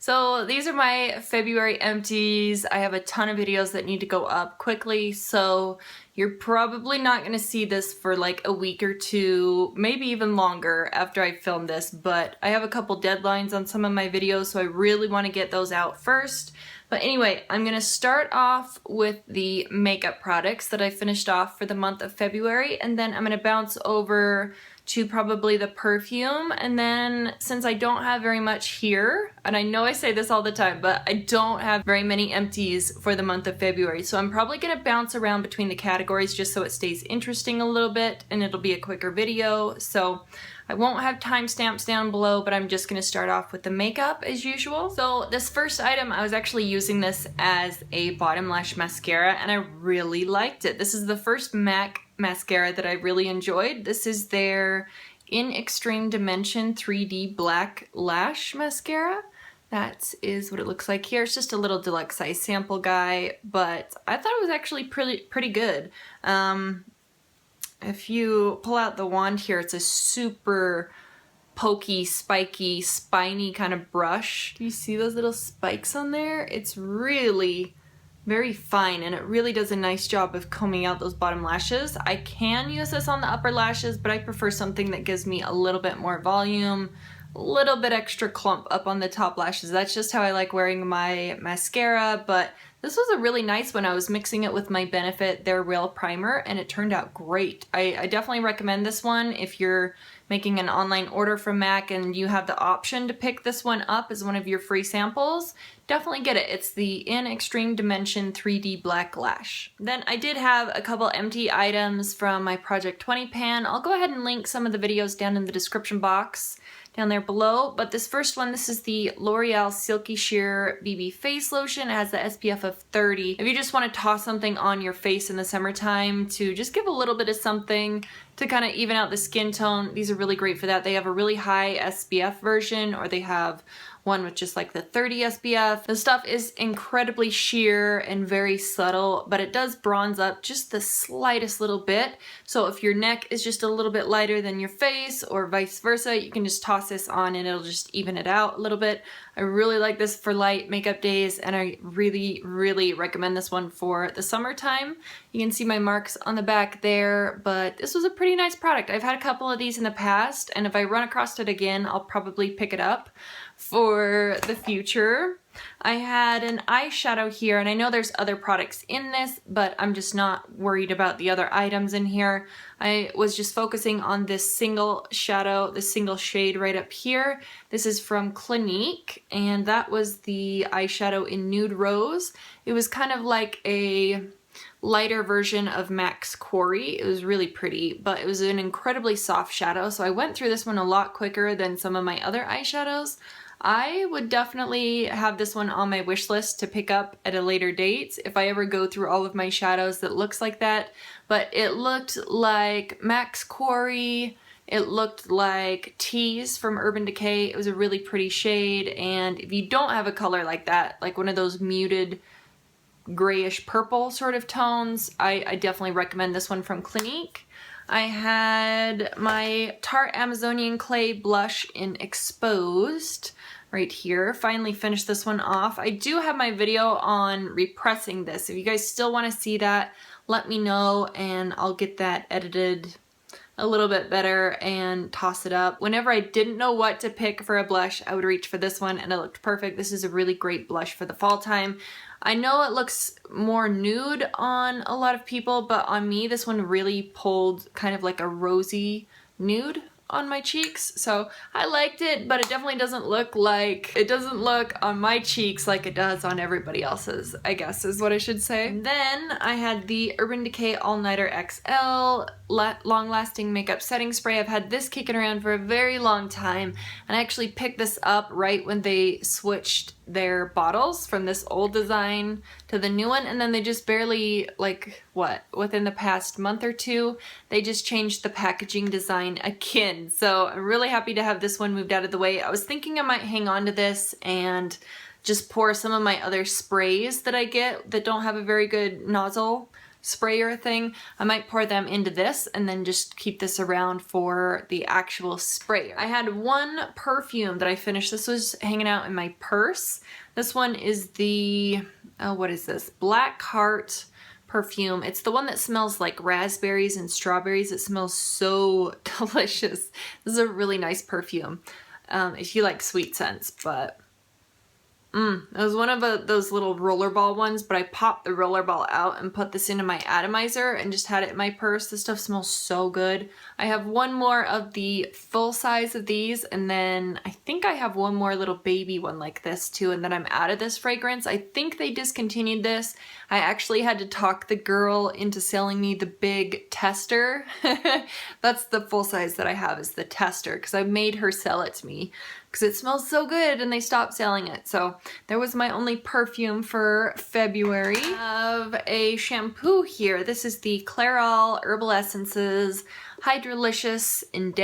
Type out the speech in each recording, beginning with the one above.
So these are my February empties. I have a ton of videos that need to go up quickly, so you're probably not going to see this for like a week or two, maybe even longer after I film this, but I have a couple deadlines on some of my videos, so I really want to get those out first. But anyway, I'm going to start off with the makeup products that I finished off for the month of February, and then I'm going to bounce over to probably the perfume. And then since I don't have very much here, and I know I say this all the time, but I don't have very many empties for the month of February, so I'm probably going to bounce around between the categories just so it stays interesting a little bit and it'll be a quicker video. So I won't have timestamps down below, but I'm just going to start off with the makeup as usual. So this first item, I was actually using this as a bottom lash mascara and I really liked it. This is the first MAC mascara that I really enjoyed. This is their In Extreme Dimension 3D Black Lash Mascara. That is what it looks like here. It's just a little deluxe size sample guy, but I thought it was actually pretty good. If you pull out the wand here, it's a super pokey, spiky, spiny kind of brush. Do you see those little spikes on there? It's really very fine and it really does a nice job of combing out those bottom lashes. I can use this on the upper lashes, but I prefer something that gives me a little bit more volume, a little bit extra clump up on the top lashes. That's just how I like wearing my mascara, but this was a really nice one. I was mixing it with my Benefit Their Real Primer and it turned out great. I definitely recommend this one if you're making an online order from MAC and you have the option to pick this one up as one of your free samples. Definitely get it. It's the In Extreme Dimension 3D Black Lash. Then I did have a couple empty items from my Project 20 pan. I'll go ahead and link some of the videos down in the description box down there below, but this first one, this is the L'Oreal Silky Sheer BB Face Lotion. It has the SPF of 30. If you just want to toss something on your face in the summertime to just give a little bit of something to kind of even out the skin tone, these are really great for that. They have a really high SPF version, or they have one with just like the 30 SPF. The stuff is incredibly sheer and very subtle, but it does bronze up just the slightest little bit. So if your neck is just a little bit lighter than your face or vice versa, you can just toss this on and it'll just even it out a little bit. I really like this for light makeup days and I really recommend this one for the summertime. You can see my marks on the back there, but this was a pretty nice product. I've had a couple of these in the past and if I run across it again, I'll probably pick it up for the future. I had an eyeshadow here, and I know there's other products in this, but I'm just not worried about the other items in here. I was just focusing on this single shadow, this single shade right up here. This is from Clinique, and that was the eyeshadow in Nude Rose. It was kind of like a lighter version of MAC's Quarry. It was really pretty, but it was an incredibly soft shadow, so I went through this one a lot quicker than some of my other eyeshadows. I would definitely have this one on my wish list to pick up at a later date if I ever go through all of my shadows that looks like that. But it looked like MAC's Quarry, it looked like Tease from Urban Decay. It was a really pretty shade, and if you don't have a color like that, like one of those muted grayish purple sort of tones, I definitely recommend this one from Clinique. I had my Tarte Amazonian Clay blush in Exposed right here. Finally finished this one off. I do have my video on repressing this. If you guys still want to see that, let me know and I'll get that edited a little bit better and toss it up. Whenever I didn't know what to pick for a blush, I would reach for this one and it looked perfect. This is a really great blush for the fall time. I know it looks more nude on a lot of people, but on me, this one really pulled kind of like a rosy nude on my cheeks. So I liked it, but it definitely doesn't look on my cheeks like it does on everybody else's, I guess is what I should say. Then I had the Urban Decay All Nighter XL long lasting makeup setting spray. I've had this kicking around for a very long time, and I actually picked this up right when they switched their bottles from this old design to the new one, and then they just barely, like, within the past month or two, they just changed the packaging design again. So I'm really happy to have this one moved out of the way. I was thinking I might hang on to this and just pour some of my other sprays that I get that don't have a very good nozzle sprayer thing, I might pour them into this and then just keep this around for the actual sprayer. I had one perfume that I finished. This was hanging out in my purse. This one is the, what is this? Black Heart perfume. It's the one that smells like raspberries and strawberries. It smells so delicious. This is a really nice perfume if you like sweet scents, but it was one of those little rollerball ones, but I popped the rollerball out and put this into my atomizer and just had it in my purse. This stuff smells so good. I have one more of the full size of these, and then I think I have one more little baby one like this too, and then I'm out of this fragrance. I think they discontinued this. I actually had to talk the girl into selling me the big tester. That's the full size that I have, is the tester, because I made her sell it to me because it smells so good and they stopped selling it. So there was my only perfume for February. I have a shampoo here. This is the Clairol Herbal Essences Hydrolicious and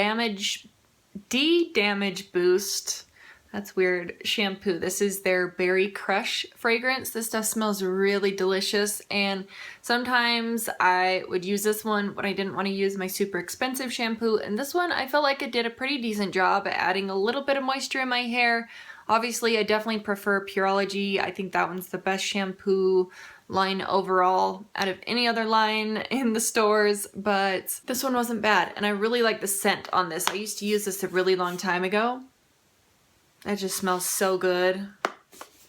De-Damage Boost. That's weird. Shampoo. This is their Berry Crush fragrance. This stuff smells really delicious, and sometimes I would use this one when I didn't want to use my super expensive shampoo, and this one I felt like it did a pretty decent job at adding a little bit of moisture in my hair. Obviously, I definitely prefer Pureology. I think that one's the best shampoo line overall out of any other line in the stores, but this one wasn't bad, and I really like the scent on this. I used to use this a really long time ago. It just smells so good.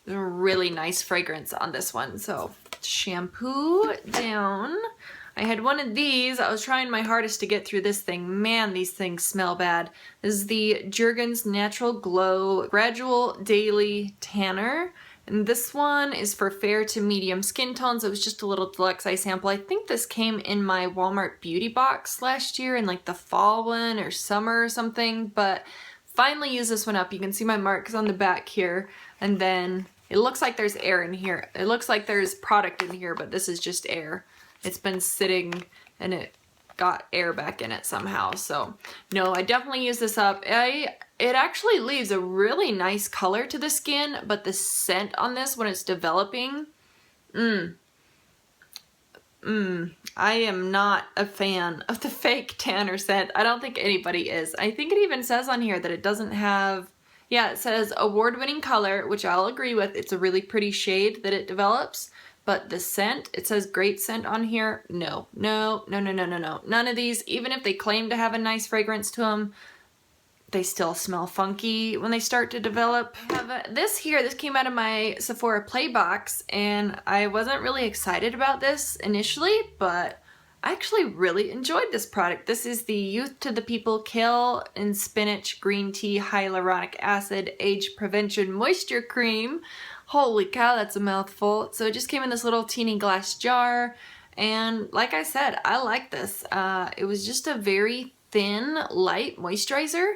There's a really nice fragrance on this one. So shampoo down. I had one of these. I was trying my hardest to get through this thing. Man, these things smell bad. This is the Jergens Natural Glow Gradual Daily Tanner. And this one is for fair to medium skin tones. It was just a little deluxe eye sample. I think this came in my Walmart beauty box last year in like the fall one or summer or something, but finally use this one up. You can see my marks on the back here, and then it looks like there's air in here. It looks like there's product in here, but this is just air. It's been sitting and it got air back in it somehow. So no, I definitely use this up. It actually leaves a really nice color to the skin, but the scent on this when it's developing, I am not a fan of the fake tanner scent. I don't think anybody is. I think it even says on here that it doesn't have, yeah, it says award-winning color, which I'll agree with. It's a really pretty shade that it develops, but the scent, it says great scent on here. No, no, no, no, no, no, no. None of these, even if they claim to have a nice fragrance to them, they still smell funky when they start to develop. I have this here. This came out of my Sephora Play box, and I wasn't really excited about this initially, but I actually really enjoyed this product. This is the Youth to the People Kale and Spinach Green Tea Hyaluronic Acid Age Prevention Moisture Cream. Holy cow, that's a mouthful. So it just came in this little teeny glass jar, and like I said, I like this. It was just a very thin, light moisturizer,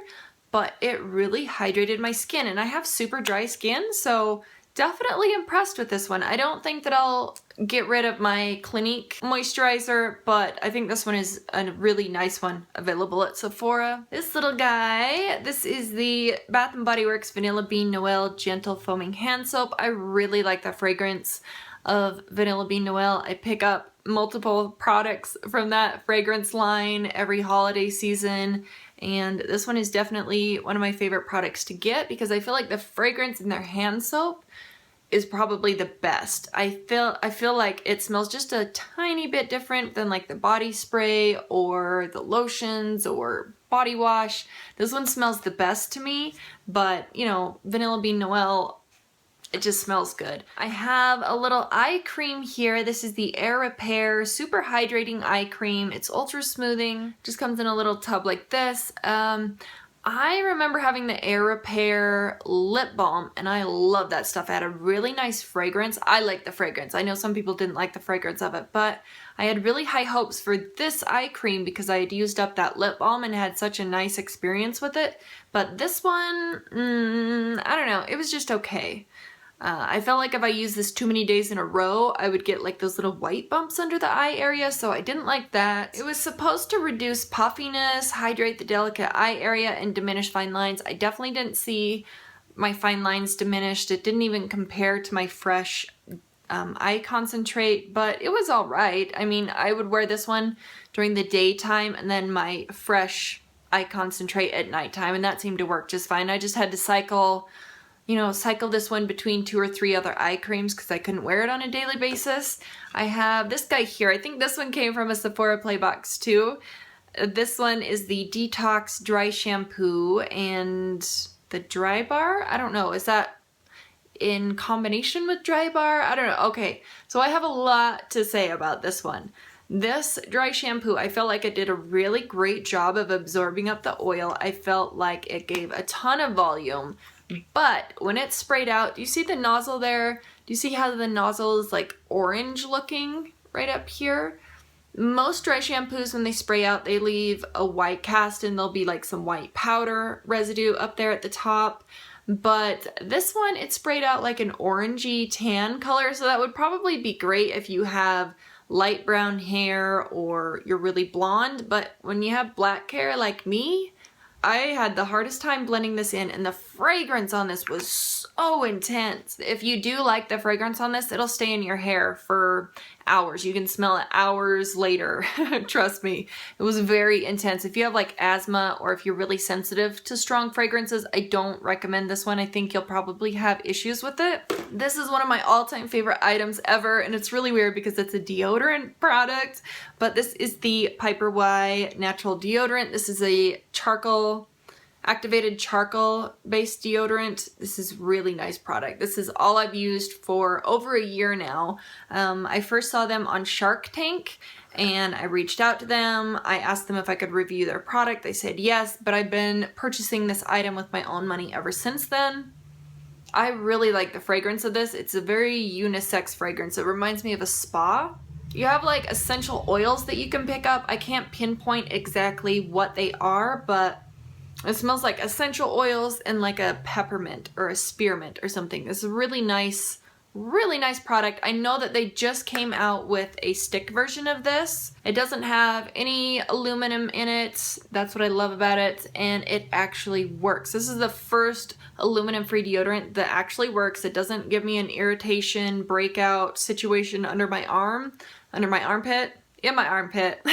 but it really hydrated my skin, and I have super dry skin, so definitely impressed with this one. I don't think that I'll get rid of my Clinique moisturizer, but I think this one is a really nice one available at Sephora. This little guy, this is the Bath & Body Works Vanilla Bean Noel Gentle Foaming Hand Soap. I really like the fragrance of Vanilla Bean Noel. I pick up multiple products from that fragrance line every holiday season, and this one is definitely one of my favorite products to get because I feel like the fragrance in their hand soap is probably the best. I feel like it smells just a tiny bit different than like the body spray or the lotions or body wash. This one smells the best to me, but you know, Vanilla Bean Noel, it just smells good. I have a little eye cream here. This is the Air Repair Super Hydrating Eye Cream. It's ultra smoothing. Just comes in a little tub like this. I remember having the Air Repair lip balm, and I love that stuff. It had a really nice fragrance. I like the fragrance. I know some people didn't like the fragrance of it, but I had really high hopes for this eye cream because I had used up that lip balm and had such a nice experience with it. But this one, I don't know. It was just okay. I felt like if I used this too many days in a row, I would get like those little white bumps under the eye area, so I didn't like that. It was supposed to reduce puffiness, hydrate the delicate eye area, and diminish fine lines. I definitely didn't see my fine lines diminished. It didn't even compare to my fresh eye concentrate, but it was all right. I mean, I would wear this one during the daytime and then my fresh eye concentrate at nighttime, and that seemed to work just fine. I just had to cycle this one between 2 or 3 other eye creams because I couldn't wear it on a daily basis. I have this guy here. I think this one came from a Sephora Play box too. This one is the Detox Dry Shampoo and the Dry Bar. I don't know, is that in combination with Dry Bar? I don't know. Okay, so I have a lot to say about this one. This dry shampoo, I felt like it did a really great job of absorbing up the oil. I felt like it gave a ton of volume, but when it sprayed out, do you see the nozzle there? Do you see how the nozzle is like orange looking right up here? Most dry shampoos, when they spray out, they leave a white cast and there'll be like some white powder residue up there at the top. But this one, it sprayed out like an orangey tan color, so that would probably be great if you have light brown hair or you're really blonde. But when you have black hair like me, I had the hardest time blending this in, and the fragrance on this was so intense. If you do like the fragrance on this, it'll stay in your hair for hours. You can smell it hours later. Trust me. It was very intense. If you have like asthma or if you're really sensitive to strong fragrances, I don't recommend this one. I think you'll probably have issues with it. This is one of my all-time favorite items ever, and it's really weird because it's a deodorant product, but this is the Piper Y Natural Deodorant. This is a activated charcoal based deodorant. This is a really nice product. This is all I've used for over a year now. I first saw them on Shark Tank and I reached out to them. I asked them if I could review their product. They said yes, but I've been purchasing this item with my own money ever since then. I really like the fragrance of this. It's a very unisex fragrance. It reminds me of a spa. You have like essential oils that you can pick up. I can't pinpoint exactly what they are, but it smells like essential oils and like a peppermint or a spearmint or something. This is a really nice product. I know that they just came out with a stick version of this. It doesn't have any aluminum in it. That's what I love about it, and it actually works. This is the first aluminum-free deodorant that actually works. It doesn't give me an irritation, breakout situation under my arm, under my armpit. In my armpit.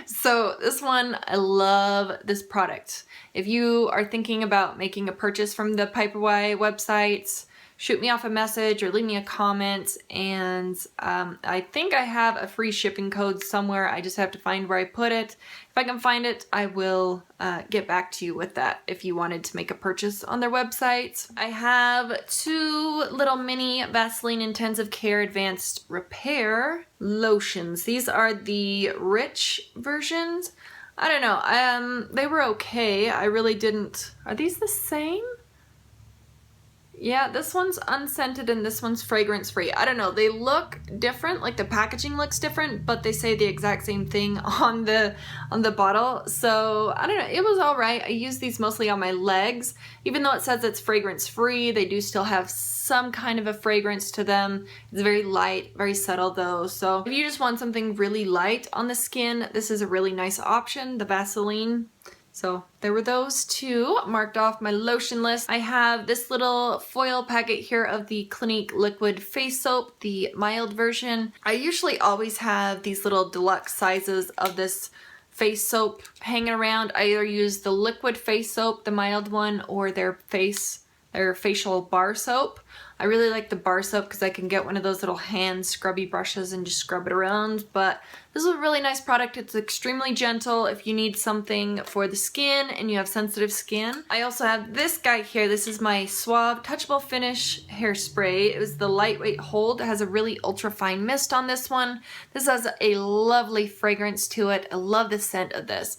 So this one, I love this product. If you are thinking about making a purchase from the Piper Y website, shoot me off a message or leave me a comment, and I think I have a free shipping code somewhere. I just have to find where I put it. If I can find it, I will get back to you with that if you wanted to make a purchase on their website. I have 2 little mini Vaseline Intensive Care Advanced Repair lotions. These are the rich versions. I don't know, they were okay. I really didn't, are these the same? Yeah, this one's unscented and this one's fragrance free. I don't know, they look different, like the packaging looks different, but they say the exact same thing on the bottle. So I don't know, it was all right. I use these mostly on my legs. Even though it says it's fragrance free, they do still have some kind of a fragrance to them. It's very light, very subtle though. So if you just want something really light on the skin, this is a really nice option, the Vaseline. So there were those 2 marked off my lotion list. I have this little foil packet here of the Clinique Liquid Face Soap, the mild version. I usually always have these little deluxe sizes of this face soap hanging around. I either use the liquid face soap, the mild one, or their facial bar soap. I really like the bar soap because I can get one of those little hand scrubby brushes and just scrub it around, but this is a really nice product. It's extremely gentle if you need something for the skin and you have sensitive skin. I also have this guy here. This is my Suave Touchable Finish hairspray. It was the lightweight hold. It has a really ultra fine mist on this one. This has a lovely fragrance to it. I love the scent of this.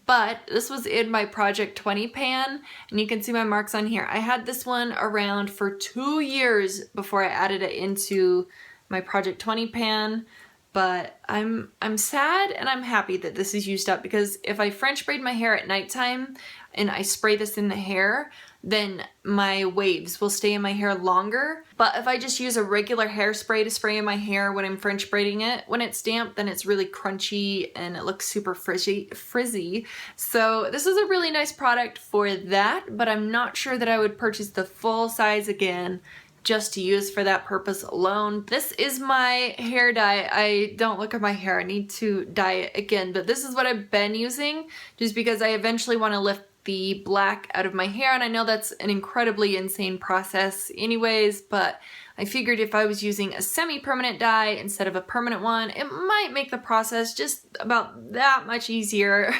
But this was in my Project 20 pan, and you can see my marks on here. I had this one around for 2 years before I added it into my Project 20 pan, but I'm sad and I'm happy that this is used up, because if I French braid my hair at nighttime and I spray this in the hair, then my waves will stay in my hair longer. But if I just use a regular hairspray to spray in my hair when I'm French braiding it, when it's damp, then it's really crunchy and it looks super frizzy. So this is a really nice product for that, but I'm not sure that I would purchase the full size again just to use for that purpose alone. This is my hair dye. I don't look at my hair. I need to dye it again, but this is what I've been using just because I eventually want to lift the black out of my hair, and I know that's an incredibly insane process anyways, but I figured if I was using a semi-permanent dye instead of a permanent one, it might make the process just about that much easier.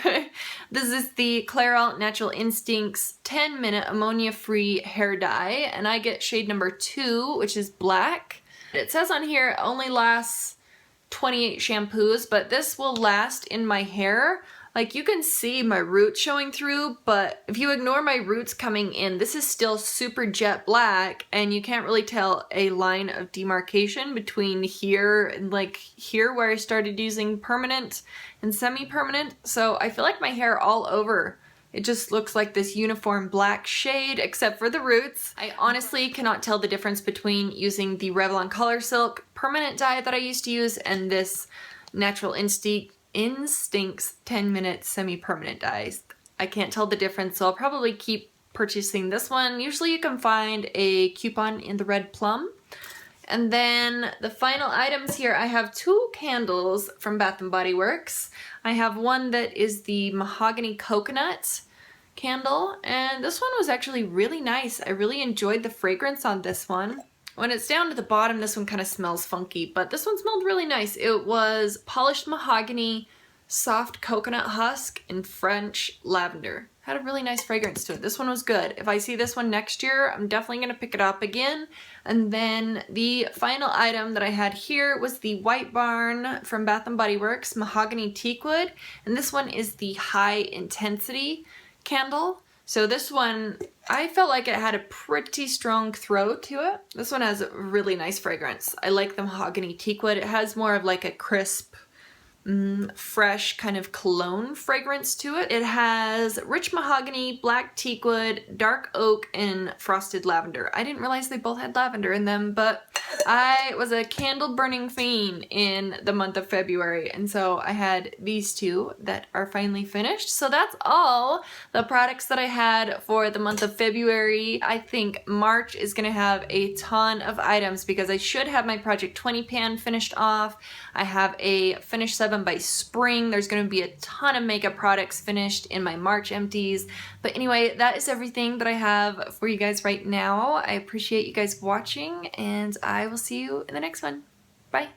This is the Clairol Natural Instincts 10-minute ammonia-free hair dye, and I get shade number 2, which is black. It says on here it only lasts 28 shampoos, but this will last in my hair. Like, you can see my roots showing through, but if you ignore my roots coming in, this is still super jet black, and you can't really tell a line of demarcation between here and like here where I started using permanent and semi-permanent. So I feel like my hair all over, it just looks like this uniform black shade except for the roots. I honestly cannot tell the difference between using the Revlon Color Silk permanent dye that I used to use and this Natural Instincts 10-minute semi-permanent dyes. I can't tell the difference, so I'll probably keep purchasing this one. Usually you can find a coupon in the red plum. And then the final items here, I have 2 candles from Bath & Body Works. I have one that is the Mahogany Coconut candle, and this one was actually really nice. I really enjoyed the fragrance on this one. When it's down to the bottom, this one kind of smells funky, but this one smelled really nice. It was polished mahogany, soft coconut husk, and French lavender. Had a really nice fragrance to it. This one was good. If I see this one next year, I'm definitely going to pick it up again. And then the final item that I had here was the White Barn from Bath & Body Works Mahogany Teakwood. And this one is the High Intensity candle. So this one, I felt like it had a pretty strong throw to it. This one has a really nice fragrance. I like the Mahogany Teakwood. It has more of like a crisp, fresh kind of cologne fragrance to it. It has rich mahogany, black teakwood, dark oak, and frosted lavender. I didn't realize they both had lavender in them, but I was a candle burning fiend in the month of February, and so I had these 2 that are finally finished. So that's all the products that I had for the month of February. I think March is gonna have a ton of items because I should have my Project 20 pan finished off. I have a Finish 7 by spring. There's going to be a ton of makeup products finished in my March empties. But anyway, that is everything that I have for you guys right now. I appreciate you guys watching, and I will see you in the next one. Bye.